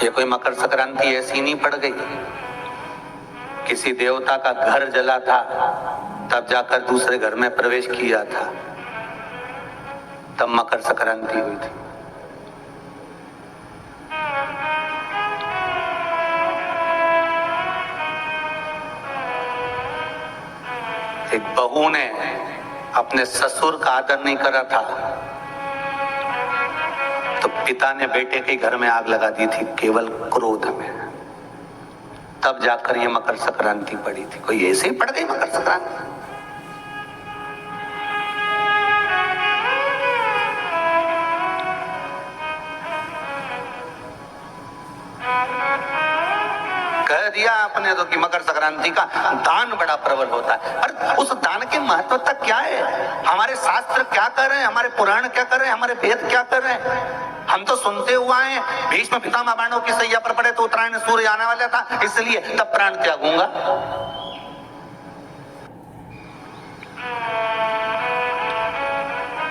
ये कोई मकर संक्रांति ऐसी नहीं पड़ गई, किसी देवता का घर जला था तब जाकर दूसरे घर में प्रवेश किया था, तब मकर संक्रांति हुई थी। एक बहू ने अपने ससुर का आदर नहीं करा था तो पिता ने बेटे के घर में आग लगा दी थी, केवल क्रोध में। तब जाकर ये मकर संक्रांति पड़ी थी। कोई ऐसे ही पड़ गई मकर संक्रांति? कह दिया आपने तो कि मकर संक्रांति का दान बड़ा प्रबल होता है, पर उस दान की महत्वता क्या है? हमारे शास्त्र क्या कर रहे हैं, हमारे पुराण क्या कर रहे हैं, हमारे वेद क्या कर रहे हैं? हम तो सुनते हुआ हैं भीष्म पितामह बाणों की सैया पर पड़े तो उत्तरायण सूर्य आने वाला था, इसलिए तब प्राण त्यागूंगा।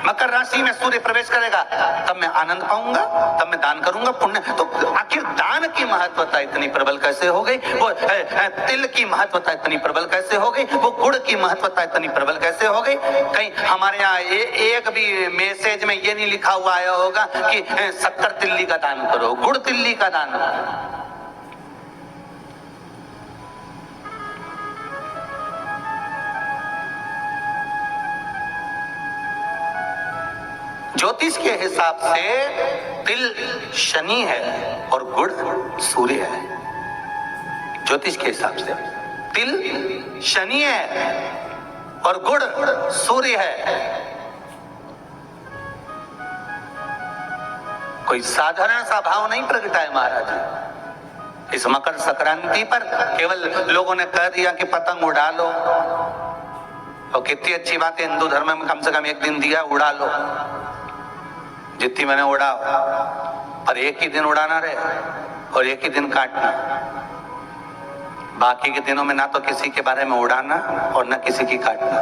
मकर राशि में सूर्य प्रवेश करेगा तब मैं आनंद पाऊंगा, तब मैं दान करूंगा, पुण्य। तो आखिर दान की महत्वता इतनी प्रबल कैसे हो गई? वो तिल की महत्वता इतनी प्रबल कैसे हो गई? वो गुड़ की महत्वता इतनी प्रबल कैसे हो गई? कहीं हमारे यहाँ एक भी मैसेज में ये नहीं लिखा हुआ आया होगा कि 70 तिल्ली का दान करो, गुड़ तिल्ली का दान करो। ज्योतिष के हिसाब से तिल शनि है और गुड़ सूर्य है। ज्योतिष के हिसाब से तिल शनि है और गुड़ सूर्य है। कोई साधारण सा भाव नहीं प्रगटा है महाराज। इस मकर संक्रांति पर केवल लोगों ने कह दिया कि पतंग उड़ा लो, और कितनी अच्छी बात है, हिंदू धर्म में कम से कम एक दिन दिया, उड़ा लो जितनी मैंने उड़ा, पर एक ही दिन उड़ाना रहे और एक ही दिन काटना। बाकी के दिनों में ना तो किसी के बारे में उड़ाना और ना किसी की काटना।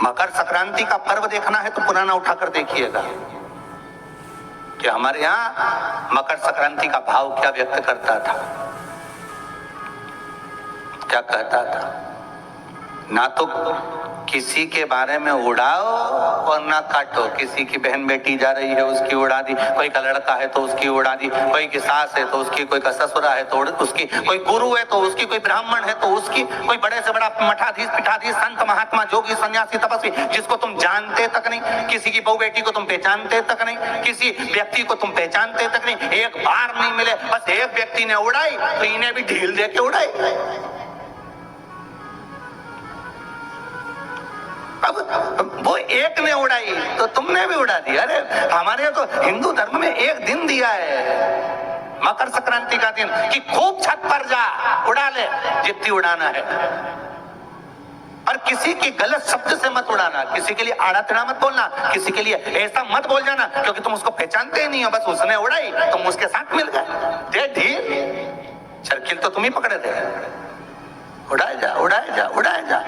मकर संक्रांति का पर्व देखना है तो पुराना उठाकर देखिएगा कि हमारे यहाँ मकर संक्रांति का भाव क्या व्यक्त करता था, क्या कहता था। ना तो किसी के बारे में उड़ाओ और ना काटो। किसी की बहन बेटी जा रही है उसकी उड़ा दी, कोई का लड़का है तो उसकी उड़ा दी, कोई की सास है तो उसकी, कोई का ससुरा है तो उसकी, कोई गुरु है तो उसकी, कोई ब्राह्मण है तो उसकी, कोई बड़े से बड़ा मठाधीश पीठाधीश संत महात्मा जोगी सन्यासी तपस्वी जिसको तुम जानते तक नहीं, किसी की बहू बेटी को तुम पहचानते तक नहीं, किसी व्यक्ति को तुम पहचानते तक नहीं, एक बार नहीं मिले, बस एक व्यक्ति ने उड़ाई तो इन्हें भी ढील दे के उड़ाई। अब वो एक ने उड़ाई तो तुमने भी उड़ा दिया। अरे हमारे तो हिंदू धर्म में एक दिन दिया है मकर संक्रांति का दिन कि खूब छत पर जा उड़ा ले जितनी उड़ाना है, और किसी की गलत शब्द से मत उड़ाना, किसी के लिए आड़ा टेढ़ा मत बोलना, किसी के लिए ऐसा मत बोल जाना क्योंकि तुम उसको पहचानते ही नहीं हो, बस उसने उड़ाई तुम उसके साथ मिल गए। दे ढील, सर्किल तो तुम ही पकड़े थे। उड़ाए जा उड़ाए जा उड़ाए जा।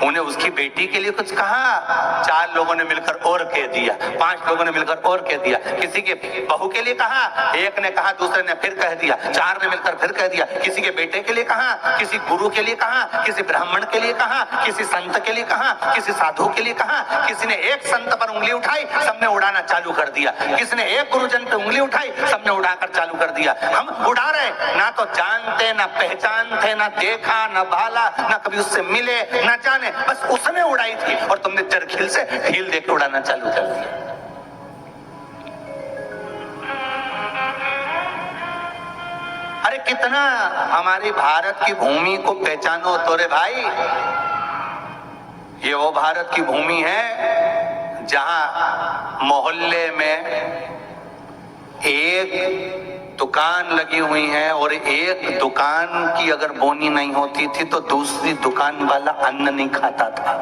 उन्हें उसकी बेटी के लिए कुछ कहा, 4 लोगों ने मिलकर और कह दिया, 5 लोगों ने मिलकर और कह दिया। किसी के बहू के लिए कहा, एक ने कहा, दूसरे ने फिर कह दिया, 4 ने मिलकर फिर कह दिया। किसी के बेटे के लिए कहा, किसी गुरु के लिए कहा, किसी ब्राह्मण के लिए कहा, किसी संत के लिए कहा, किसी साधु के लिए कहा। किसी ने एक संत पर उंगली उठाई, सबने उड़ाना चालू कर दिया। किसी ने एक गुरुजन पे उंगली उठाई, सबने उड़ाकर चालू कर दिया। हम उड़ा रहे, ना तो जानते, ना पहचानते, ना देखा, ना भाला, ना कभी उससे मिले, ना जाने, बस उसने उड़ाई थी और तुमने चरखिल से ढील देकर उड़ाना चालू कर दिया। अरे कितना हमारी भारत की भूमि को पहचानो तो रे भाई। ये वो भारत की भूमि है जहां मोहल्ले में एक दुकान लगी हुई है और एक दुकान की अगर बोनी नहीं होती थी तो दूसरी दुकान वाला अन्न नहीं खाता था।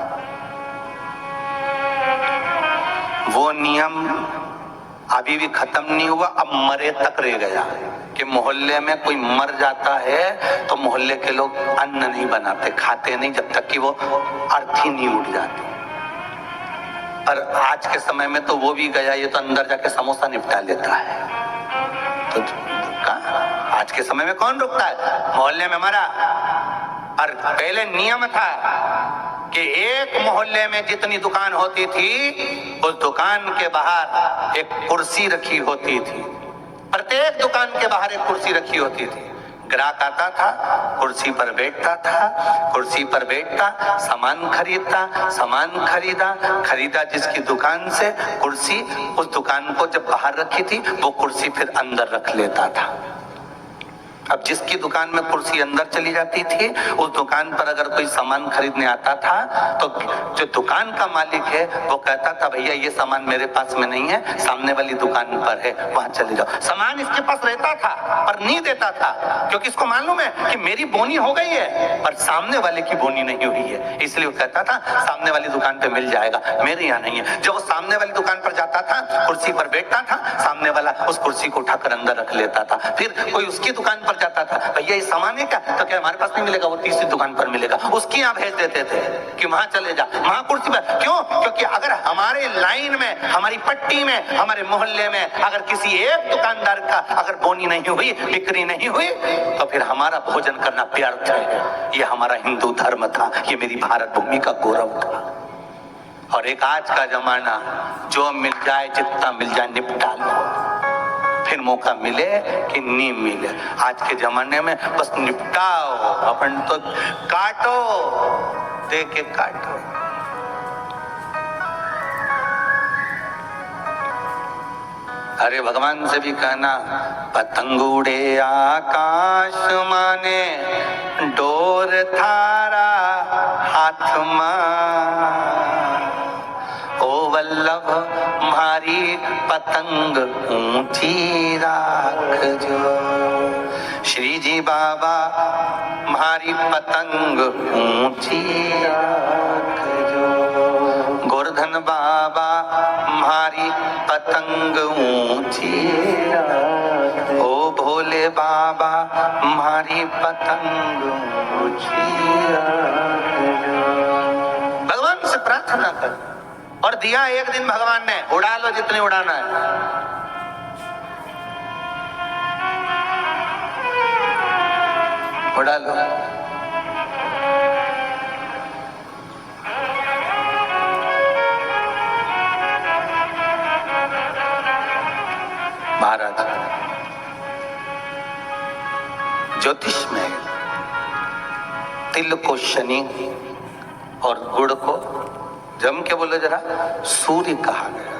वो नियम अभी भी खत्म नहीं हुआ, अब मरे तक रह गया कि मोहल्ले में कोई मर जाता है तो मोहल्ले के लोग अन्न नहीं बनाते, खाते नहीं जब तक कि वो अर्थी नहीं उठ जाती। और आज के समय में तो वो भी गया, ये तो अंदर जाके समोसा निपटा लेता है। तो आज के समय में कौन रुकता है? मोहल्ले में हमारा, और पहले नियम था कि एक मोहल्ले में जितनी दुकान होती थी उस दुकान के बाहर एक कुर्सी रखी होती थी। प्रत्येक दुकान के बाहर एक कुर्सी रखी होती थी। ग्राहक आता था, कुर्सी पर बैठता था, कुर्सी पर बैठता, सामान खरीदता, सामान खरीदा जिसकी दुकान से कुर्सी, उस दुकान को जब बाहर रखी थी वो कुर्सी फिर अंदर रख लेता था। अब जिसकी दुकान में कुर्सी अंदर चली जाती थी, उस दुकान पर अगर कोई सामान खरीदने आता था तो जो दुकान का मालिक है वो कहता था भैया ये सामान मेरे पास में नहीं है, सामने वाली दुकान पर है, वहां चले जाओ। सामान इसके पास रहता था पर नहीं देता था, क्योंकि इसको मालूम है कि मेरी बोनी हो गई है और सामने वाले की बोनी नहीं हुई है, इसलिए वो कहता था सामने वाली दुकान पे मिल जाएगा, मेरे यहाँ नहीं है। जब वो सामने वाली दुकान पर जाता था, कुर्सी पर बैठता था, सामने वाला उस कुर्सी को उठाकर अंदर रख लेता था। फिर कोई उसकी दुकान पर जाता था, भैया ये सामान है क्या? तो क्या हमारे पास नहीं मिलेगा, वो तीसरी दुकान पर मिलेगा, उसकी यहाँ भेज देते थे कि वहां चले जा, वहां कुर्सी पर। क्यों? क्योंकि अगर हमारे लाइन में, हमारी पट्टी में, हमारे मोहल्ले में अगर किसी एक दुकानदार का अगर बोनी नहीं हुई, बिक्री नहीं हुई, तो फिर हमारा भोजन करना व्यर्थ है। ये हमारा हिंदू धर्म था, ये मेरी भारत भूमि का गौरव था। और एक आज का जमाना, जो मिल जाए जितना मिल जाए निपटा लो, फिर मौका मिले कि नहीं मिले। आज के जमाने में बस निपटाओ, अपन तो काटो, दे के काटो। अरे भगवान से भी कहना, पतंग उड़े आकाश माने, डोर थारा हाथ मा, ओ वल्लभ मारी पतंग ऊंची राख जो। श्री जी बाबा मारी पतंग ऊंची राख जो। गोवर्धन बाबा मारी पतंग ऊंची राख, ओ भोले बाबा मारी पतंग ऊंची राख जो। भगवान से प्रार्थना कर, और दिया एक दिन भगवान ने, उड़ा लो जितनी उड़ाना है। उड़ा लो। महाराज ज्योतिष में तिल को शनि और गुड़ को जम के बोलो जरा सूर्य कहा गया।